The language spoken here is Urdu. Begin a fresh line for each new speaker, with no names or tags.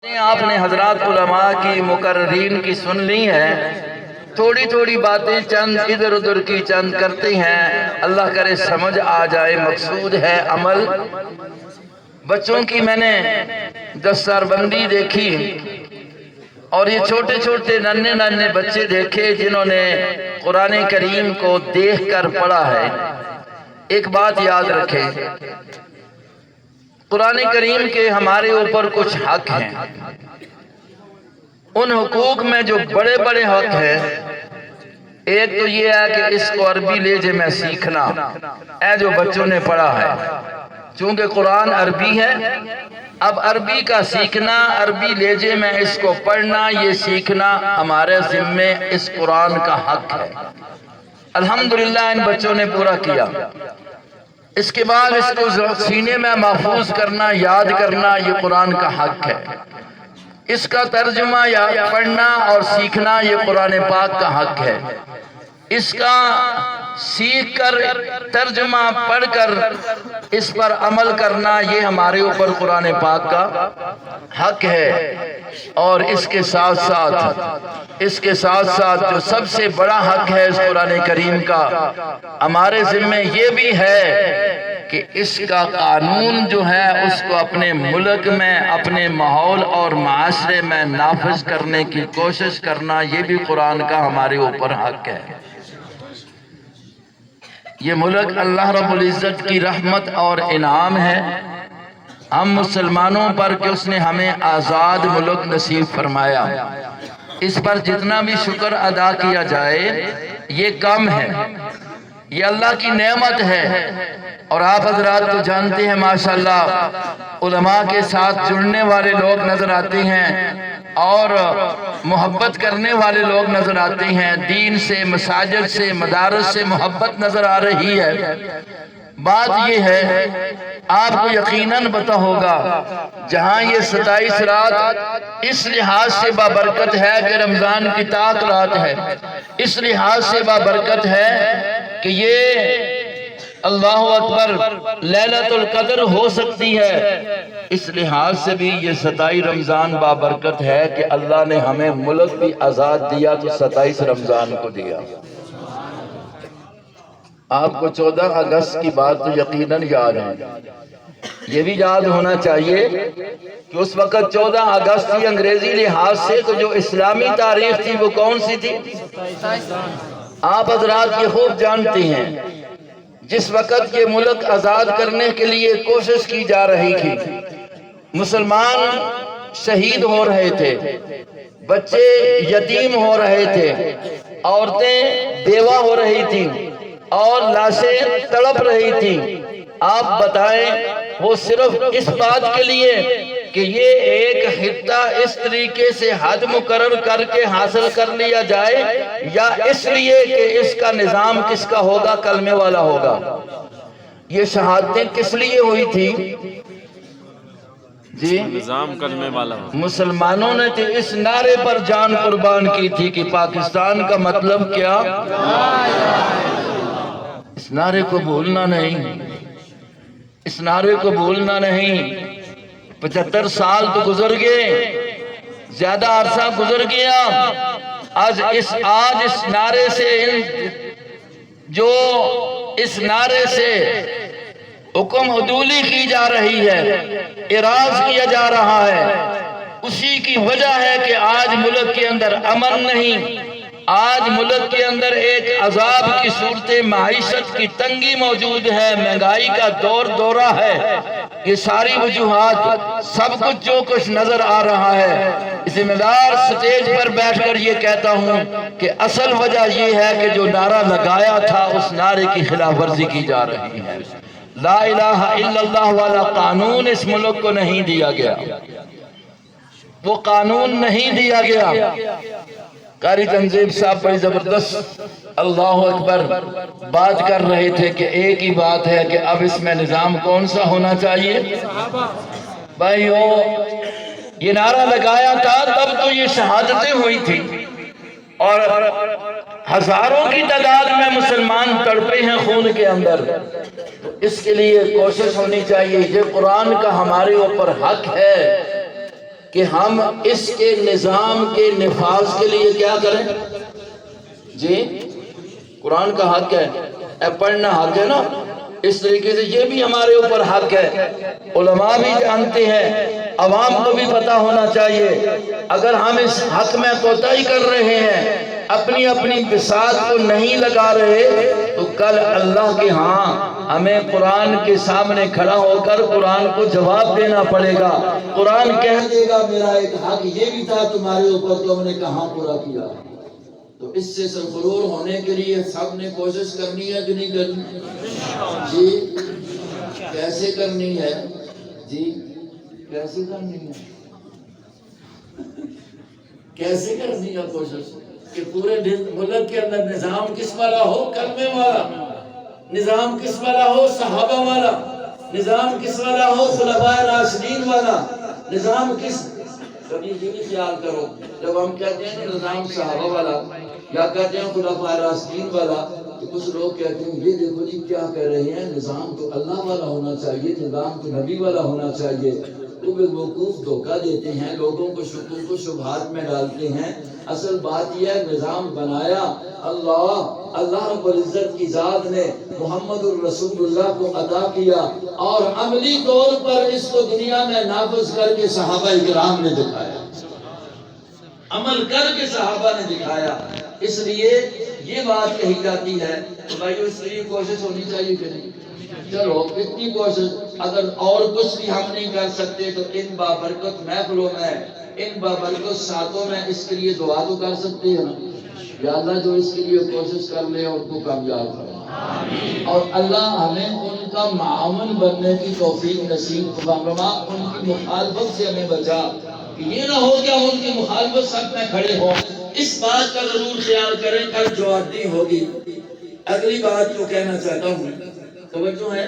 آپ نے حضرات علماء کی مقررین کی سن لی ہیں، تھوڑی تھوڑی باتیں چند ادھر ادھر کی چند کرتے ہیں، اللہ کرے سمجھ آ جائے، مقصود ہے عمل۔ بچوں کی میں نے دستار بندی دیکھی اور یہ چھوٹے چھوٹے ننھے ننھے بچے دیکھے جنہوں نے قرآن کریم کو دیکھ کر پڑھا ہے۔ ایک بات یاد رکھیں، قرآن کریم کے ہمارے اوپر کچھ حق ہیں، ان حقوق میں جو بڑے بڑے حق ہیں، ایک تو یہ ہے کہ اس کو عربی لہجے میں سیکھنا، اے جو بچوں نے پڑھا ہے، چونکہ قرآن عربی ہے، اب عربی کا سیکھنا، عربی لہجے میں اس کو پڑھنا، یہ سیکھنا ہمارے ذمے اس قرآن کا حق ہے۔ الحمدللہ ان بچوں نے پورا کیا۔ اس کے بعد اس کو سینے میں محفوظ کرنا، یاد کرنا، یہ قرآن کا حق ہے۔ اس کا ترجمہ یا پڑھنا اور سیکھنا یہ قرآن پاک کا حق ہے۔ اس کا سیکھ کر، ترجمہ پڑھ کر اس پر عمل کرنا یہ ہمارے اوپر قرآن پاک کا حق ہے۔ اور اس کے ساتھ ساتھ جو سب سے بڑا حق ہے اس قرآن کریم کا ہمارے ذمے یہ بھی ہے کہ اس کا قانون جو ہے اس کو اپنے ملک میں، اپنے ماحول اور معاشرے میں نافذ کرنے کی کوشش کرنا یہ بھی قرآن کا ہمارے اوپر حق ہے۔ یہ ملک اللہ رب العزت کی رحمت اور انعام ہے ہم مسلمانوں پر کہ اس نے ہمیں آزاد ملک نصیب فرمایا۔ اس پر جتنا بھی شکر ادا کیا جائے یہ کم ہے، یہ اللہ کی نعمت ہے۔ اور آپ حضرات تو جانتے ہیں ماشاءاللہ علماء کے ساتھ جڑنے والے لوگ نظر آتے ہیں اور محبت کرنے والے لوگ نظر آتے ہیں، دین سے، مساجد سے، مدارس سے محبت نظر آ رہی ہے۔ بات یہ ہے، آپ کو یقیناً پتہ ہوگا جہاں یہ 27 رات اس لحاظ سے بابرکت ہے کہ رمضان کی طاق رات ہے، اس لحاظ سے بابرکت ہے کہ یہ اللہ اکبر لیلۃ القدر ہو سکتی ہے، اس لحاظ سے بھی یہ 27 رمضان بابرکت ہے کہ اللہ نے ہمیں ملک بھی آزاد دیا تو 27 رمضان کو دیا۔ آپ کو 14 اگست کی بات تو یقیناً یاد ہے، یہ بھی یاد ہونا چاہیے کہ اس وقت 14 اگست کی انگریزی لحاظ سے تو جو اسلامی تاریخ تھی وہ کون سی تھی؟ آپ حضرات یہ خوب جانتے ہیں، جس وقت یہ ملک آزاد کرنے کے لیے کوشش کی جا رہی تھی، مسلمان شہید ہو رہے تھے، بچے یتیم ہو رہے تھے، عورتیں بیوہ ہو رہی تھیں اور لاشیں تڑپ رہی تھیں۔ آپ بتائیں وہ صرف اس بات کے لیے کہ یہ ایک خطہ اس طریقے سے حد مقرر کر کے حاصل کر لیا جائے، یا اس لیے کہ اس کا نظام کس کا ہوگا؟ کلمے والا ہوگا۔ یہ شہادتیں کس لیے ہوئی تھی؟ جی
نظام کلمے والا ہو۔
مسلمانوں نے تو اس نعرے پر جان قربان کی تھی کہ پاکستان کا مطلب کیا؟ اس نعرے کو بھولنا نہیں، اس نعرے کو بھولنا نہیں۔ 75 سال تو گزر گئے، زیادہ عرصہ گزر گیا، آج اس نعرے سے جو اس نعرے سے حکم عدولی کی جا رہی ہے، اعراض کیا جا رہا ہے، اسی کی وجہ ہے کہ آج ملک کے اندر امن نہیں، آج ملک کے اندر ایک عذاب کی صورت معیشت کی تنگی موجود ہے، مہنگائی کا دورہ ہے۔ یہ ساری وجوہات، سب کچھ جو کچھ نظر آ رہا ہے، ذمہ دار سٹیج پر بیٹھ کر یہ کہتا ہوں کہ اصل وجہ یہ ہے کہ جو نعرہ لگایا تھا اس نعرے کی خلاف ورزی کی جا رہی ہے۔ لا الہ الا اللہ والا قانون اس ملک کو نہیں دیا گیا، وہ قانون نہیں دیا گیا۔ قاری تنظیم صاحب بڑی زبردست اللہ اکبر بات کر رہے تھے کہ ایک ہی بات ہے کہ اب اس میں نظام کون سا ہونا چاہیے؟ بھائیو یہ نعرہ لگایا تھا تب تو یہ شہادتیں ہوئی تھی اور ہزاروں کی تعداد میں مسلمان تڑپے ہیں خون کے اندر، تو اس کے لیے کوشش ہونی چاہیے۔ یہ قرآن کا ہمارے اوپر حق ہے کہ ہم اس کے نظام کے نفاذ کے لیے کیا کریں؟ جی قرآن کا حق ہے، پڑھنا حق ہے نا، اس طریقے سے یہ بھی ہمارے اوپر حق ہے، علماء بھی جانتے ہیں، عوام کو بھی پتہ ہونا چاہیے۔ اگر ہم اس حق میں کوتاہی کر رہے ہیں، اپنی اپنی بساط کو نہیں لگا رہے، تو کل اللہ کے ہاں ہمیں قرآن کے سامنے کھڑا ہو کر قرآن کو جواب دینا پڑے گا۔ قرآن کہہ دے گا میرا ایک حق یہ بھی تھا تمہارے اوپر، تم نے کہاں پورا کیا؟ تو اس سے سرفرور ہونے کے لیے سب نے کوشش کرنی ہے کہ نہیں کرنی؟ جی کیسے کرنی ہے؟ جی کیسے کرنی ہے؟ کیسے کرنی ہے کوشش کہ پورے ملک کے اندر نظام کس والا ہو؟ کلمے والا نظام، کس والا ہو؟ صحابہ والا نظام، کس والا ہو؟ خلفائے راشدین والا نظام۔ کس کبھی یہ بھی خیال کرو، جب ہم کہتے ہیں نظام صحابہ والا یا کہتے ہیں خلفائے راشدین والا، تو کچھ لوگ کہتے ہیں یہ دیکھو جی کیا کہہ رہے ہیں، نظام تو اللہ والا ہونا چاہیے، نظام تو نبی والا ہونا چاہیے۔ تو بیوقوف دھوکہ دیتے ہیں، لوگوں کو شکوک و شبہات میں ڈالتے ہیں۔ اصل بات یہ ہے نظام بنایا اللہ رب العزت کی ذات نے محمد الرسول اللہ کو عطا کیا، اور عملی طور پر اس کو دنیا میں نافذ کر کے صحابہ کرام نے دکھایا، عمل کر کے صحابہ نے دکھایا۔ اس لیے یہ بات کہی جاتی ہے تو بھائیو اس لیے کوشش ہونی چاہیے کہ نہیں؟ چلو اتنی کوشش، اگر اور کچھ بھی ہم نہیں کر سکتے تو ان بابرکت محفلوں میں، ان بابرکت ساتوں میں اس کے لیے دعا تو کر سکتے ہیں نا، یا اللہ جو اس کے لیے کوشش کر لے اور کو کامیاب کرے، اور اللہ ہمیں ان کا معاون بننے کی توفیق نصیب فرما، ان کی مخالفت سے ہمیں بچا، کہ یہ نہ ہو کہ ہم ان کی مخالفت سب میں کھڑے ہوں۔ اس بات کا ضرور خیال کریں، کل جو آدمی ہوگی۔ اگلی بات جو کہنا چاہتا ہوں، توجہ ہے؟